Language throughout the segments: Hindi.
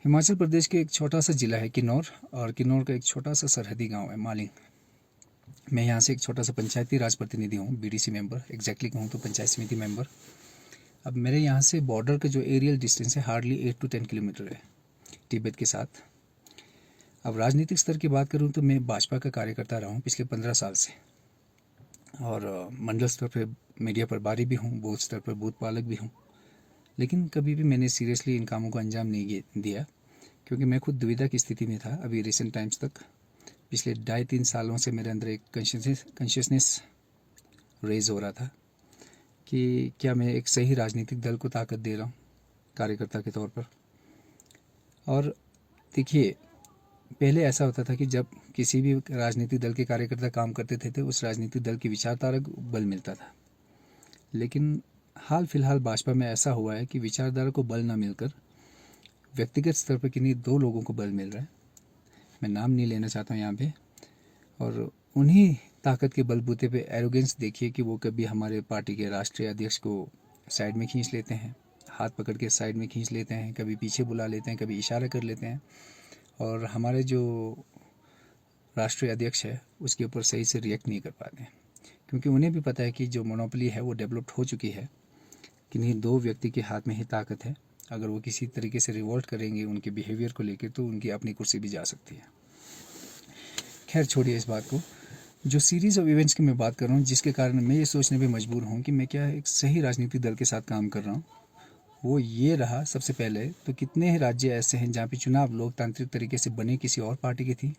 हिमाचल प्रदेश के एक छोटा सा ज़िला है किन्नौर, और किन्नौर का एक छोटा सा सरहदी गांव है मालिंग। मैं यहाँ से एक छोटा सा पंचायती राज प्रतिनिधि हूँ, बीडीसी मेंबर, एग्जैक्टली कहूँ तो पंचायत समिति मेंबर। अब मेरे यहाँ से बॉर्डर का जो एरियल डिस्टेंस है हार्डली 8 to 10 किलोमीटर है तिब्बत के साथ। अब राजनीतिक स्तर की बात करूँ तो मैं भाजपा का कार्यकर्ता रहा हूँ पिछले 15 साल से, और मंडल स्तर पर मीडिया प्रभारी भी हूँ, बूथ स्तर पर बूथ पालक भी हूँ। लेकिन कभी भी मैंने सीरियसली इन कामों को अंजाम नहीं दिया, क्योंकि मैं खुद दुविधा की स्थिति में था। अभी रिसेंट टाइम्स तक पिछले 2.5-3 सालों से मेरे अंदर एक कॉन्शियसनेस रेज हो रहा था कि क्या मैं एक सही राजनीतिक दल को ताकत दे रहा हूँ कार्यकर्ता के तौर पर। और देखिए, पहले ऐसा होता था कि जब किसी भी राजनीतिक दल के कार्यकर्ता काम करते थे तो उस राजनीतिक दल की विचारधारा को बल मिलता था। लेकिन हाल फिलहाल भाजपा में ऐसा हुआ है कि विचारधारा को बल ना मिलकर व्यक्तिगत स्तर पर किन्हीं 2 लोगों को बल मिल रहा है। मैं नाम नहीं लेना चाहता हूँ यहाँ पे। और उन्हीं ताकत के बलबूते पे एरोगेंस देखिए कि वो कभी हमारे पार्टी के राष्ट्रीय अध्यक्ष को साइड में खींच लेते हैं, हाथ पकड़ के साइड में खींच लेते हैं, कभी पीछे बुला लेते हैं, कभी इशारा कर लेते हैं, और हमारे जो राष्ट्रीय अध्यक्ष है उसके ऊपर सही से रिएक्ट नहीं कर पाते हैं, क्योंकि उन्हें भी पता है कि जो मोनोपोली है वो डेवलप्ड हो चुकी है। किन्हीं 2 व्यक्ति के हाथ में ही ताकत है। अगर वो किसी तरीके से रिवोल्ट करेंगे उनके बिहेवियर को लेकर तो उनकी अपनी कुर्सी भी जा सकती है। खैर छोड़िए इस बात को। जो सीरीज़ ऑफ इवेंट्स की मैं बात कर रहा हूँ, जिसके कारण मैं ये सोचने पे मजबूर हूँ कि मैं क्या एक सही राजनीतिक दल के साथ काम कर रहा हूँ, वो ये रहा। सबसे पहले तो कितने ही राज्य ऐसे हैं जहाँ पे चुनाव लोकतांत्रिक तरीके से बने किसी और पार्टी की थी,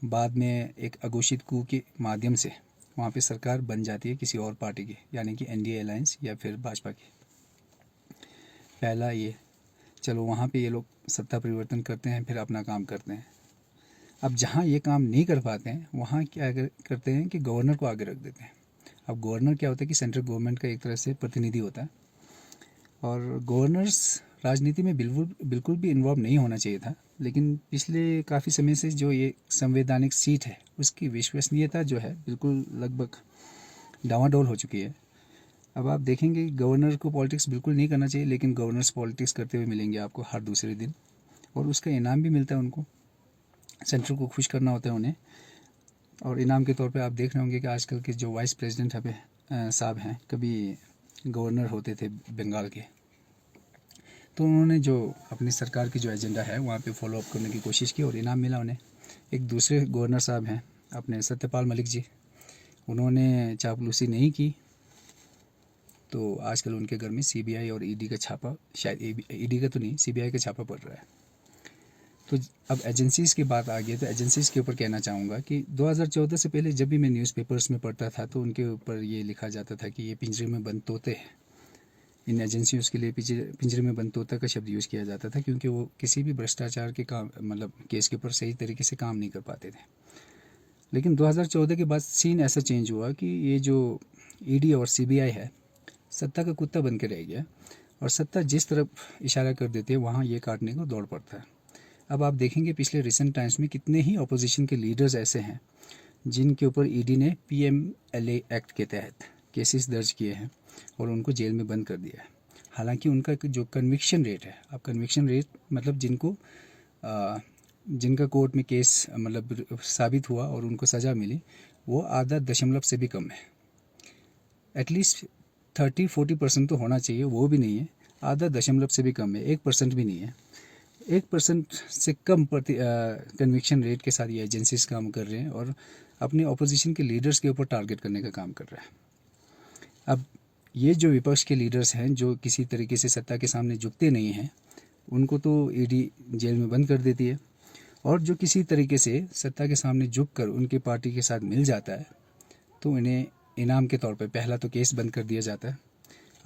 बाद में एक अघोषित कू के माध्यम से वहाँ पे सरकार बन जाती है किसी और पार्टी की, यानी कि एनडीए अलायंस या फिर भाजपा की। पहला ये, चलो वहाँ पे ये लोग सत्ता परिवर्तन करते हैं, फिर अपना काम करते हैं। अब जहाँ ये काम नहीं कर पाते हैं वहाँ क्या करते हैं कि गवर्नर को आगे रख देते हैं। अब गवर्नर क्या होता है कि सेंट्रल गवर्नमेंट का एक तरह से प्रतिनिधि होता है, और गवर्नर्स राजनीति में बिल्कुल भी इन्वॉल्व नहीं होना चाहिए था। लेकिन पिछले काफ़ी समय से जो ये संवैधानिक सीट है उसकी विश्वसनीयता जो है बिल्कुल लगभग डावाडोल हो चुकी है। अब आप देखेंगे गवर्नर को पॉलिटिक्स बिल्कुल नहीं करना चाहिए, लेकिन गवर्नर्स पॉलिटिक्स करते हुए मिलेंगे आपको हर दूसरे दिन, और उसका इनाम भी मिलता है उनको। सेंट्रल को खुश करना होता है उन्हें, और इनाम के तौर पे आप देख रहे होंगे कि आजकल के जो वाइस प्रेसिडेंट साहब हैं, कभी गवर्नर होते थे बंगाल के, तो उन्होंने जो अपनी सरकार की जो एजेंडा है वहाँ पे फॉलो अप करने की कोशिश की और इनाम मिला उन्हें। एक दूसरे गवर्नर साहब हैं अपने सत्यपाल मलिक जी, उन्होंने चापलूसी नहीं की, तो आजकल उनके घर में सीबीआई और ईडी का छापा, शायद ईडी का तो नहीं, सीबीआई का छापा पड़ रहा है। तो अब एजेंसीज़ की बात आ गई, तो एजेंसीज़ के ऊपर कहना चाहूँगा कि 2014 से पहले जब भी मैं न्यूज़पेपर्स में पढ़ता था तो उनके ऊपर ये लिखा जाता था कि ये पिंजरे में बंद तोते हैं। इन एजेंसियों के लिए पिंजरे में बंद तोता का शब्द यूज़ किया जाता था, क्योंकि वो किसी भी भ्रष्टाचार के काम मतलब केस के ऊपर सही तरीके से काम नहीं कर पाते थे। लेकिन 2014 के बाद सीन ऐसा चेंज हुआ कि ये जो ईडी और सीबीआई है सत्ता का कुत्ता बन के रह गया, और सत्ता जिस तरफ इशारा कर देती है वहाँ ये काटने को दौड़ पड़ता है। अब आप देखेंगे पिछले रिसेंट टाइम्स में कितने ही अपोजिशन के लीडर्स ऐसे हैं जिनके ऊपर ईडी ने पीएमएलए एक्ट के तहत केसेस दर्ज किए हैं और उनको जेल में बंद कर दिया है। हालांकि उनका जो कन्विक्शन रेट है, अब कन्विक्शन रेट मतलब जिनका कोर्ट में केस मतलब साबित हुआ और उनको सज़ा मिली, वो 0.5% से भी कम है। एटलीस्ट 30-40% तो होना चाहिए, वो भी नहीं है। 0.5% से भी कम है, 1% भी नहीं है। 1% से कम कन्विक्शन रेट के साथ ये एजेंसीज काम कर रहे हैं और अपने ऑपोजिशन के लीडर्स के ऊपर टारगेट करने का काम कर रहा है। अब ये जो विपक्ष के लीडर्स हैं जो किसी तरीके से सत्ता के सामने झुकते नहीं हैं, उनको तो ईडी जेल में बंद कर देती है, और जो किसी तरीके से सत्ता के सामने झुक कर उनकी पार्टी के साथ मिल जाता है तो इन्हें इनाम के तौर पर पहला तो केस बंद कर दिया जाता है।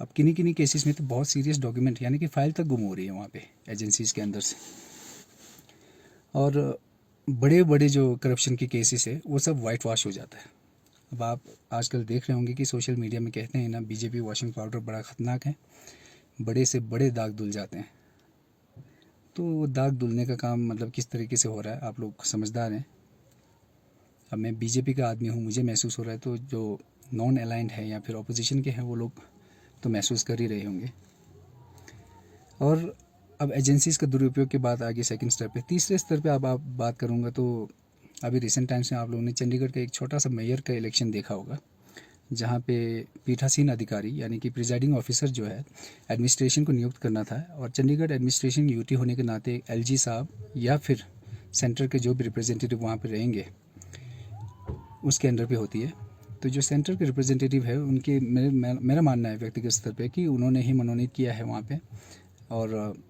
अब किन्हीं किन्हीं केसेस में तो बहुत सीरियस डॉक्यूमेंट यानी कि फाइल तक गुम हो रही है वहाँ पे एजेंसीज़ के अंदर से, और बड़े बड़े जो करप्शन के केसेस है वो सब वाइट वॉश हो जाता है। अब आप आजकल देख रहे होंगे कि सोशल मीडिया में कहते हैं ना, बीजेपी वॉशिंग पाउडर बड़ा ख़तरनाक है, बड़े से बड़े दाग धुल जाते हैं। तो दाग धुलने का काम मतलब किस तरीके से हो रहा है आप लोग समझदार हैं। अब मैं बीजेपी का आदमी हूँ, मुझे महसूस हो रहा है, तो जो नॉन अलाइंड है या फिर ऑपोजिशन के हैं वो लोग तो महसूस कर ही रहे होंगे। और अब एजेंसीज़ का दुरुपयोग के बाद आगे सेकंड स्टेप पे, तीसरे स्तर पे अब आप बात करूँगा तो अभी रिसेंट टाइम्स में आप लोगों ने चंडीगढ़ का एक छोटा सा मेयर का इलेक्शन देखा होगा, जहाँ पे पीठासीन अधिकारी यानी कि प्रिजाइडिंग ऑफिसर जो है एडमिनिस्ट्रेशन को नियुक्त करना था, और चंडीगढ़ एडमिनिस्ट्रेशन यूटी होने के नाते एलजी साहब या फिर सेंटर के जो भी रिप्रेजेंटेटिव वहाँ पे रहेंगे उसके अंडर पे होती है। तो जो सेंटर के रिप्रेजेंटेटिव है उनके मेरा मानना है व्यक्तिगत स्तर पे कि उन्होंने ही मनोनीत किया है वहाँ पे, और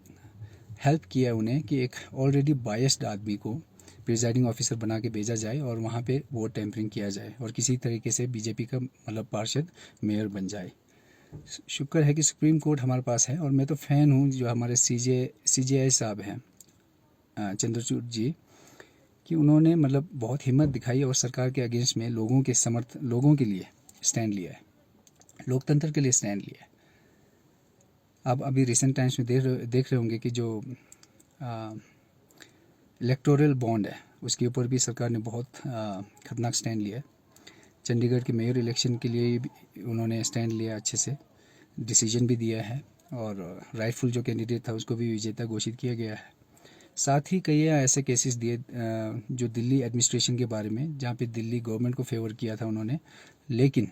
हेल्प किया उन्हें कि एक ऑलरेडी बायस्ड आदमी को प्रिजाइडिंग ऑफिसर बना के भेजा जाए और वहाँ पे वोट टेम्परिंग किया जाए और किसी तरीके से बीजेपी का मतलब पार्षद मेयर बन जाए। शुक्र है कि सुप्रीम कोर्ट हमारे पास है, और मैं तो फ़ैन हूँ जो हमारे सीजेआई साहब हैं चंद्रचूड़ जी, कि उन्होंने मतलब बहुत हिम्मत दिखाई और सरकार के अगेंस्ट में लोगों के लिए स्टैंड लिया है, लोकतंत्र के लिए स्टैंड लिया है। आप अभी रिसेंट टाइम्स में देख रहे होंगे कि जो इलेक्टोरल बॉन्ड है उसके ऊपर भी सरकार ने बहुत खतरनाक स्टैंड लिया है। चंडीगढ़ के मेयर इलेक्शन के लिए भी उन्होंने स्टैंड लिया, अच्छे से डिसीजन भी दिया है, और राइटफुल जो कैंडिडेट था उसको भी विजेता घोषित किया गया है। साथ ही कई ऐसे केसेस दिए जो दिल्ली एडमिनिस्ट्रेशन के बारे में, जहाँ पे दिल्ली गवर्नमेंट को फेवर किया था उन्होंने, लेकिन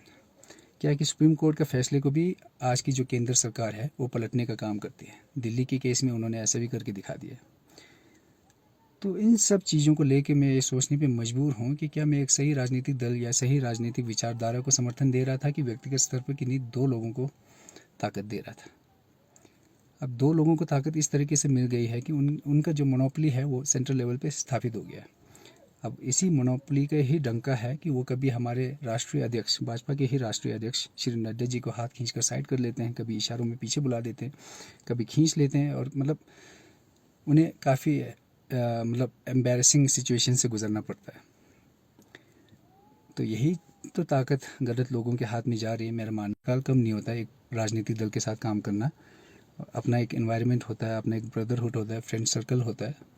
क्या है कि सुप्रीम कोर्ट के फैसले को भी आज की जो केंद्र सरकार है वो पलटने का काम करती है। दिल्ली के केस में उन्होंने ऐसा भी करके दिखा दिया। तो इन सब चीज़ों को लेके मैं ये सोचने पे मजबूर हूँ कि क्या मैं एक सही राजनीतिक दल या सही राजनीतिक विचारधारा को समर्थन दे रहा था कि व्यक्तिगत स्तर पर किन्हीं दो लोगों को ताकत दे रहा था। अब दो लोगों को ताकत इस तरीके से मिल गई है कि उनका जो मोनोपोली है वो सेंट्रल लेवल पे स्थापित हो गया है। अब इसी मोनोपोली का ही डंका है कि वो कभी हमारे राष्ट्रीय अध्यक्ष, भाजपा के ही राष्ट्रीय अध्यक्ष श्री नड्डा जी को हाथ खींचकर साइड कर लेते हैं, कभी इशारों में पीछे बुला देते हैं, कभी खींच लेते हैं, और मतलब उन्हें काफ़ी मतलब एम्बैरेसिंग सिचुएशन से गुजरना पड़ता है। तो यही तो ताकत गलत लोगों के हाथ में जा रही है। मेरा मानना कम नहीं होता एक राजनीतिक दल के साथ काम करना। अपना एक एनवायरनमेंट होता है, अपना एक ब्रदरहुड होता है, फ्रेंड सर्कल होता है।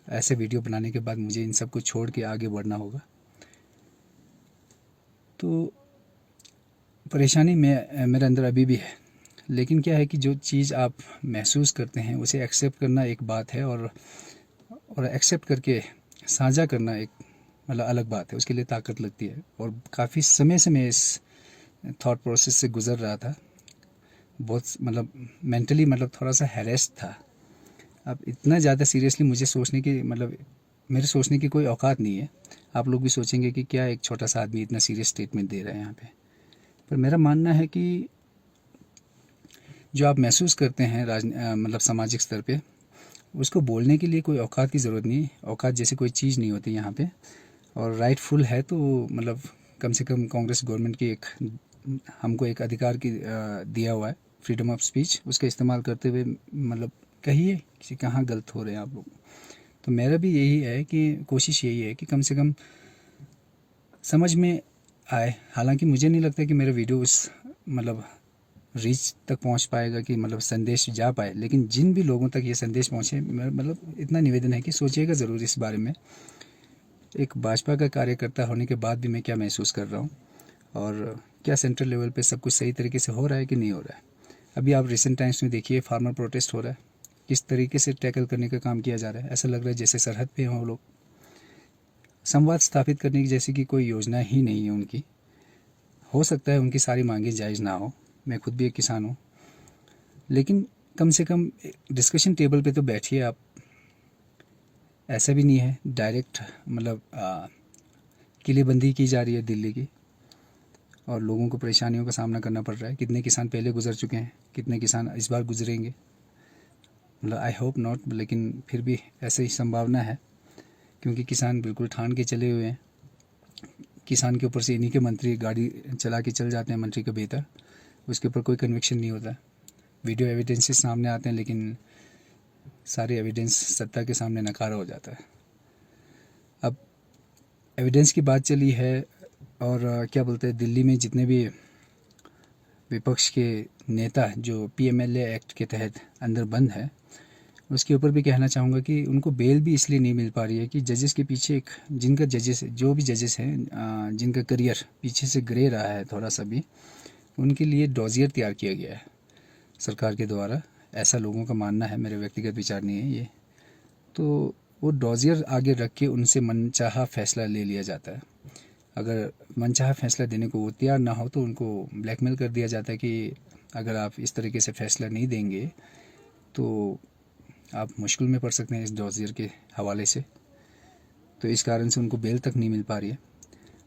ऐसे वीडियो बनाने के बाद मुझे इन सब को छोड़ के आगे बढ़ना होगा। तो परेशानी मेरे अंदर अभी भी है, लेकिन क्या है कि जो चीज़ आप महसूस करते हैं उसे एक्सेप्ट करना एक बात है, और एक्सेप्ट करके साझा करना एक मतलब अलग बात है। उसके लिए ताकत लगती है, और काफ़ी समय से मैं इस थॉट प्रोसेस से गुज़र रहा था। बहुत मतलब मेंटली मतलब थोड़ा सा हैरेस्ड था। अब इतना ज़्यादा सीरियसली मुझे सोचने की मतलब मेरे सोचने की कोई औकात नहीं है। आप लोग भी सोचेंगे कि क्या एक छोटा सा आदमी इतना सीरियस स्टेटमेंट दे रहा है यहाँ पे। पर मेरा मानना है कि जो आप महसूस करते हैं मतलब सामाजिक स्तर पे, उसको बोलने के लिए कोई औकात की ज़रूरत नहीं। औकात जैसी कोई चीज़ नहीं होती यहाँ पे, और राइटफुल है तो मतलब कम से कम कांग्रेस गवर्नमेंट की हमको एक अधिकार की दिया हुआ है, फ्रीडम ऑफ स्पीच। उसका इस्तेमाल करते हुए मतलब कहिए कि कहाँ गलत हो रहे हैं आप लोग। तो मेरा भी यही है कि कोशिश यही है कि कम से कम समझ में आए। हालांकि मुझे नहीं लगता कि मेरा वीडियो उस मतलब रीच तक पहुंच पाएगा कि मतलब संदेश जा पाए, लेकिन जिन भी लोगों तक ये संदेश पहुंचे, मतलब इतना निवेदन है कि सोचिएगा ज़रूर इस बारे में। एक भाजपा का कार्यकर्ता होने के बाद भी मैं क्या महसूस कर रहा हूँ, और क्या सेंट्रल लेवल पे सब कुछ सही तरीके से हो रहा है कि नहीं हो रहा है। अभी आप रिसेंट टाइम्स में देखिए, फार्मर प्रोटेस्ट हो रहा है, किस तरीके से टैकल करने का काम किया जा रहा है। ऐसा लग रहा है जैसे सरहद पे हों लोग। संवाद स्थापित करने की जैसी कि कोई योजना ही नहीं है उनकी। हो सकता है उनकी सारी मांगें जायज़ ना हो, मैं खुद भी एक किसान हूँ, लेकिन कम से कम डिस्कशन टेबल पे तो बैठिए आप। ऐसा भी नहीं है डायरेक्ट मतलब किलेबंदी की जा रही है दिल्ली की, और लोगों को परेशानियों का सामना करना पड़ रहा है। कितने किसान पहले गुजर चुके हैं, कितने किसान इस बार गुजरेंगे, मतलब आई होप नॉट, लेकिन फिर भी ऐसे ही संभावना है, क्योंकि किसान बिल्कुल ठान के चले हुए हैं। किसान के ऊपर से इन्हीं के मंत्री गाड़ी चला के चल जाते हैं, मंत्री के भीतर, उसके ऊपर कोई कन्विक्शन नहीं होता। वीडियो एविडेंसेस सामने आते हैं, लेकिन सारे एविडेंस सत्ता के सामने नकारा हो जाता है। अब एविडेंस की बात चली है, और क्या बोलते हैं, दिल्ली में जितने भी विपक्ष के नेता जो पीएमएलए एक्ट के तहत अंदर बंद है, उसके ऊपर भी कहना चाहूँगा कि उनको बेल भी इसलिए नहीं मिल पा रही है कि जजेस के पीछे एक जो भी जजेस हैं जिनका करियर पीछे से गिरे रहा है थोड़ा सा भी, उनके लिए डॉजियर तैयार किया गया है सरकार के द्वारा। ऐसा लोगों का मानना है, मेरे व्यक्तिगत विचार नहीं है ये। तो वो डॉजियर आगे रख के उनसे मनचाहा फैसला ले लिया जाता है। अगर मनचाहा फैसला देने को वो तैयार ना हो तो उनको ब्लैकमेल कर दिया जाता है कि अगर आप इस तरीके से फैसला नहीं देंगे तो आप मुश्किल में पड़ सकते हैं इस डॉजियर के हवाले से। तो इस कारण से उनको बेल तक नहीं मिल पा रही है।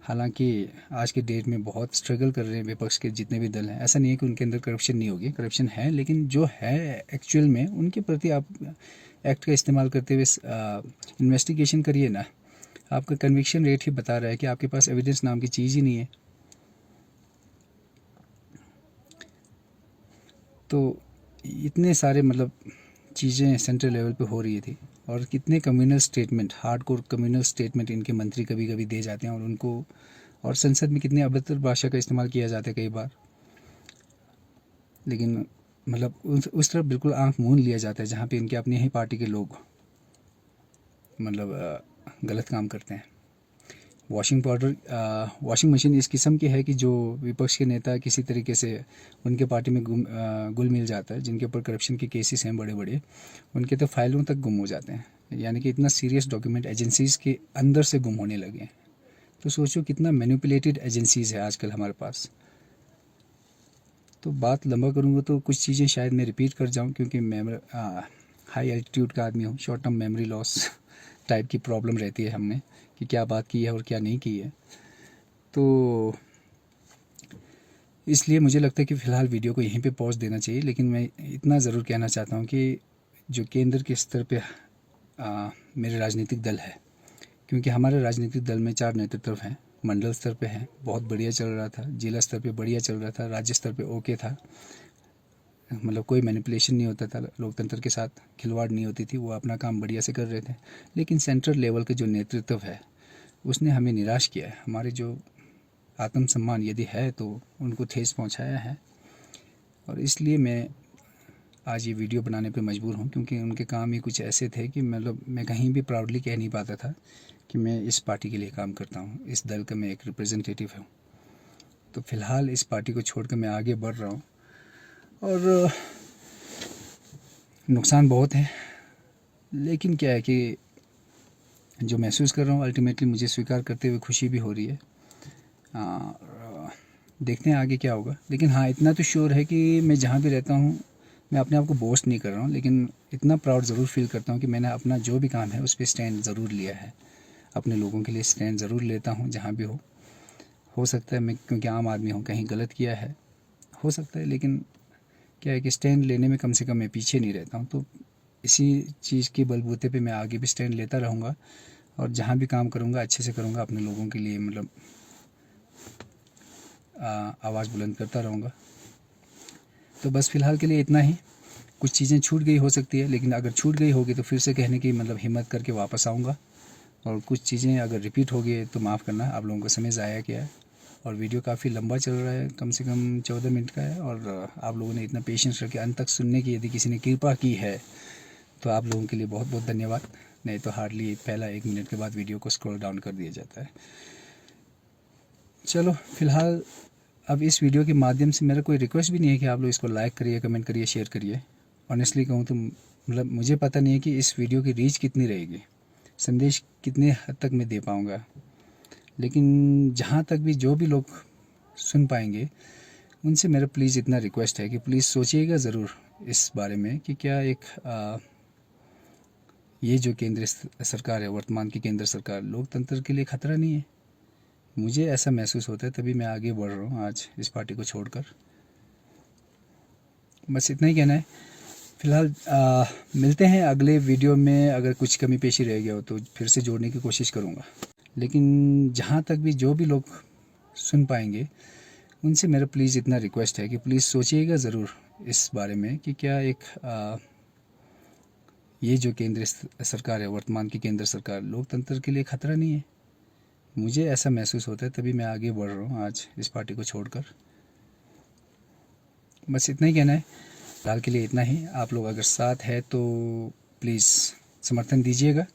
हालांकि आज के डेट में बहुत स्ट्रगल कर रहे हैं विपक्ष के जितने भी दल हैं। ऐसा नहीं है कि उनके अंदर करप्शन नहीं होगी, करप्शन है, लेकिन जो है एक्चुअल में उनके प्रति आप एक्ट का इस्तेमाल करते हुए इन्वेस्टिगेशन करिए ना। आपका कन्विक्शन रेट ही बता रहा है कि आपके पास एविडेंस नाम की चीज़ ही नहीं है। तो इतने सारे मतलब चीज़ें सेंट्रल लेवल पे हो रही थी, और कितने communal statement, hardcore communal statement इनके मंत्री कभी कभी दे जाते हैं, और उनको और संसद में कितनी अभद्र भाषा का इस्तेमाल किया जाता है कई बार। लेकिन मतलब उस तरफ बिल्कुल आंख मूंद लिया जाता है जहाँ पे इनके अपनी ही पार्टी के लोग मतलब गलत काम करते हैं। वॉशिंग मशीन इस किस्म की है कि जो विपक्ष के नेता किसी तरीके से उनके पार्टी में गुल मिल जाता है, जिनके ऊपर करप्शन के केसेस हैं बड़े बड़े, उनके तो फाइलों तक गुम हो जाते हैं। यानी कि इतना सीरियस डॉक्यूमेंट एजेंसीज़ के अंदर से गुम होने लगे हैं। तो सोचो कितना मैनिपुलेटेड एजेंसीज़ है आजकल हमारे पास। तो बात लंबा करूँगा तो कुछ चीज़ें शायद मैं रिपीट कर जाऊँ, क्योंकि मैं हाई एल्टीट्यूड का आदमी हूँ। Short term memory loss type की प्रॉब्लम रहती है हमने कि क्या बात की है और क्या नहीं की है। तो इसलिए मुझे लगता है कि फ़िलहाल वीडियो को यहीं पे पॉज देना चाहिए। लेकिन मैं इतना ज़रूर कहना चाहता हूँ कि जो केंद्र के स्तर पे मेरे राजनीतिक दल है, क्योंकि हमारे राजनीतिक दल में 4 नेतृत्व हैं। मंडल स्तर पे हैं, बहुत बढ़िया चल रहा था। जिला स्तर पे बढ़िया चल रहा था। राज्य स्तर पे ओके था, मतलब कोई मैनिपुलेशन नहीं होता था, लोकतंत्र के साथ खिलवाड़ नहीं होती थी, वो अपना काम बढ़िया से कर रहे थे। लेकिन सेंट्रल लेवल के जो नेतृत्व है उसने हमें निराश किया है। हमारे जो आत्मसम्मान यदि है तो उनको ठेस पहुंचाया है, और इसलिए मैं आज ये वीडियो बनाने पे मजबूर हूँ, क्योंकि उनके काम ही कुछ ऐसे थे कि मतलब मैं कहीं भी प्राउडली कह नहीं पाता था कि मैं इस पार्टी के लिए काम करता हूँ, इस दल का मैं एक रिप्रेजेंटेटिव हूँ। तो फिलहाल इस पार्टी को छोड़कर मैं आगे बढ़ रहा हूँ, और नुकसान बहुत है। लेकिन क्या है कि जो महसूस कर रहा हूँ अल्टीमेटली मुझे स्वीकार करते हुए खुशी भी हो रही है। देखते हैं आगे क्या होगा। लेकिन हाँ, इतना तो श्योर है कि मैं जहाँ भी रहता हूँ, मैं अपने आप को बोस्ट नहीं कर रहा हूँ, लेकिन इतना प्राउड ज़रूर फील करता हूँ कि मैंने अपना जो भी काम है उस पर स्टैंड ज़रूर लिया है। अपने लोगों के लिए स्टैंड ज़रूर लेता हूँ जहाँ भी हो सकता है मैं, क्योंकि आम आदमी हूँ, कहीं गलत किया है हो सकता है, लेकिन क्या है कि स्टैंड लेने में कम से कम मैं पीछे नहीं रहता हूँ। तो इसी चीज़ के बलबूते पे मैं आगे भी स्टैंड लेता रहूँगा, और जहाँ भी काम करूँगा अच्छे से करूँगा, अपने लोगों के लिए मतलब आवाज़ बुलंद करता रहूँगा। तो बस फ़िलहाल के लिए इतना ही। कुछ चीज़ें छूट गई हो सकती है, लेकिन अगर छूट गई होगी तो फिर से कहने की मतलब हिम्मत करके वापस आऊँगा। और कुछ चीज़ें अगर रिपीट हो गई तो माफ़ करना, आप लोगों को समझ आया क्या है। और वीडियो काफ़ी लंबा चल रहा है, कम से कम 14 मिनट का है, और आप लोगों ने इतना पेशेंस रख के अंत तक सुनने की यदि किसी ने कृपा की है तो आप लोगों के लिए बहुत बहुत धन्यवाद। नहीं तो हार्डली पहला 1 मिनट के बाद वीडियो को स्क्रॉल डाउन कर दिया जाता है। चलो फ़िलहाल अब इस वीडियो के माध्यम से मेरा कोई रिक्वेस्ट भी नहीं है कि आप लोग इसको लाइक करिए, कमेंट करिए, शेयर करिए। ऑनेस्टली कहूँ तो मतलब मुझे पता नहीं है कि इस वीडियो की रीच कितनी रहेगी, संदेश कितने हद तक मैं दे पाऊँगा। लेकिन जहाँ तक भी जो भी लोग सुन पाएंगे उनसे मेरा प्लीज़ इतना रिक्वेस्ट है कि प्लीज़ सोचिएगा ज़रूर इस बारे में कि क्या एक ये जो केंद्र सरकार है, वर्तमान की केंद्र सरकार, लोकतंत्र के लिए खतरा नहीं है। मुझे ऐसा महसूस होता है, तभी मैं आगे बढ़ रहा हूँ आज इस पार्टी को छोड़कर। बस इतना ही कहना है। फ़िलहाल मिलते हैं अगले वीडियो में। अगर कुछ कमी पेशी रह गया हो तो फिर से जोड़ने की कोशिश करूँगा। लेकिन जहाँ तक भी जो भी लोग सुन पाएंगे उनसे मेरा प्लीज़ इतना रिक्वेस्ट है कि प्लीज़ सोचिएगा ज़रूर इस बारे में कि क्या एक ये जो केंद्र सरकार है, वर्तमान की केंद्र सरकार, लोकतंत्र के लिए खतरा नहीं है। मुझे ऐसा महसूस होता है, तभी मैं आगे बढ़ रहा हूँ आज इस पार्टी को छोड़कर। बस इतना ही कहना है। फिलहाल के लिए इतना ही। आप लोग अगर साथ है तो प्लीज़ समर्थन दीजिएगा,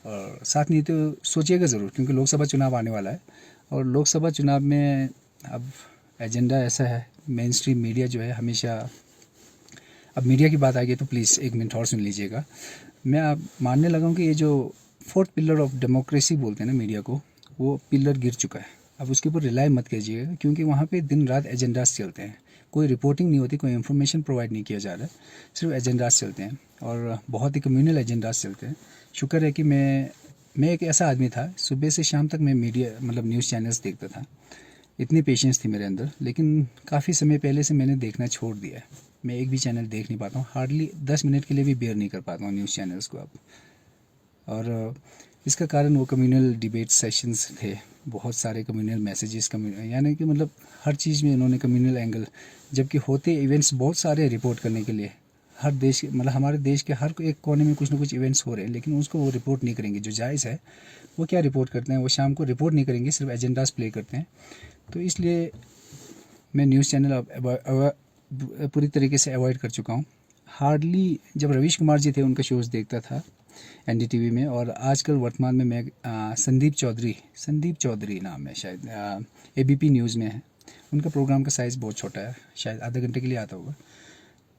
और साथ नहीं तो सोचिएगा ज़रूर, क्योंकि लोकसभा चुनाव आने वाला है। और लोकसभा चुनाव में अब एजेंडा ऐसा है, मेन स्ट्रीम मीडिया जो है हमेशा अब मीडिया की बात आ गई तो प्लीज़ 1 मिनट और सुन लीजिएगा। मैं आप मानने लगा हूँ कि ये जो 4th पिलर ऑफ डेमोक्रेसी बोलते हैं ना मीडिया को, वो पिलर गिर चुका है। अब उसके ऊपर रिलाई मत कीजिएगा, क्योंकि वहाँ पे दिन रात एजेंडास चलते हैं, कोई रिपोर्टिंग नहीं होती, कोई इन्फॉर्मेशन प्रोवाइड नहीं किया जा रहा है, सिर्फ एजेंडास चलते हैं और बहुत ही कम्युनल एजेंडास चलते हैं। शुक्र है कि मैं एक ऐसा आदमी था, सुबह से शाम तक मैं मीडिया मतलब न्यूज़ चैनल्स देखता था, इतनी पेशेंस थी मेरे अंदर, लेकिन काफ़ी समय पहले से मैंने देखना छोड़ दिया है। मैं एक भी चैनल देख नहीं पाता हूँ, हार्डली 10 मिनट के लिए भी बेयर नहीं कर पाता हूँ न्यूज़ चैनल्स को अब। और इसका कारण वो कम्युनल डिबेट सेशंस थे, बहुत सारे कम्युनल मैसेजेस, यानी कि मतलब हर चीज़ में इन्होंने कम्युनल एंगल, जबकि होते इवेंट्स बहुत सारे रिपोर्ट करने के लिए, हर देश मतलब हमारे देश के हर एक कोने में कुछ ना कुछ इवेंट्स हो रहे हैं, लेकिन उसको वो रिपोर्ट नहीं करेंगे। जो जायज़ है वो क्या रिपोर्ट करते हैं, वो शाम को रिपोर्ट नहीं करेंगे, सिर्फ एजेंडास प्ले करते हैं। तो इसलिए मैं न्यूज़ चैनल अब पूरी तरीके से अवॉइड कर चुका हूँ। हार्डली जब रवीश कुमार जी थे उनका शोज़ देखता था NDTV में, और आजकल वर्तमान में मैं संदीप चौधरी नाम है शायद, ABP न्यूज़ में है। उनका प्रोग्राम का साइज़ बहुत छोटा है, शायद आधे घंटे के लिए आता होगा,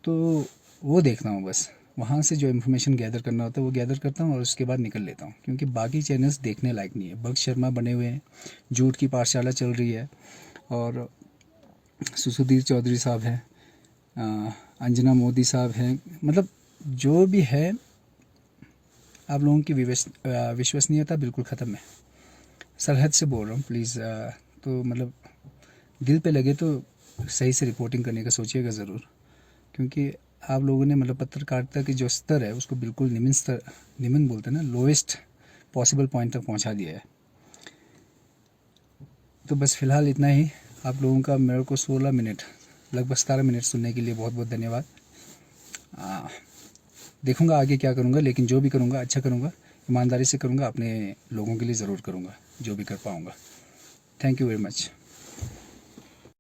तो वो देखता हूँ बस। वहाँ से जो इन्फॉर्मेशन गैदर करना होता है वो गैदर करता हूँ और उसके बाद निकल लेता हूँ, क्योंकि बाकी चैनल्स देखने लायक नहीं है। भक्त शर्मा बने हुए हैं, झूठ की पाठशाला चल रही है, और सुधीर चौधरी साहब हैं, अंजना मोदी साहब हैं, मतलब जो भी है, आप लोगों की विश्वसनीयता बिल्कुल ख़त्म है। सरहद से बोल रहा हूँ, प्लीज़। तो मतलब दिल पे लगे तो सही से रिपोर्टिंग करने का सोचिएगा ज़रूर, क्योंकि आप लोगों ने मतलब पत्रकारिता के जो स्तर है उसको बिल्कुल निम्न बोलते हैं ना, लोएस्ट पॉसिबल पॉइंट तक पहुंचा दिया है। तो बस फ़िलहाल इतना ही। आप लोगों का मेरे को 16 मिनट, लगभग 17 मिनट सुनने के लिए बहुत बहुत धन्यवाद। देखूंगा आगे क्या करूंगा, लेकिन जो भी करूंगा अच्छा करूंगा, ईमानदारी से करूंगा, अपने लोगों के लिए ज़रूर करूंगा जो भी कर पाऊंगा। Thank you very much.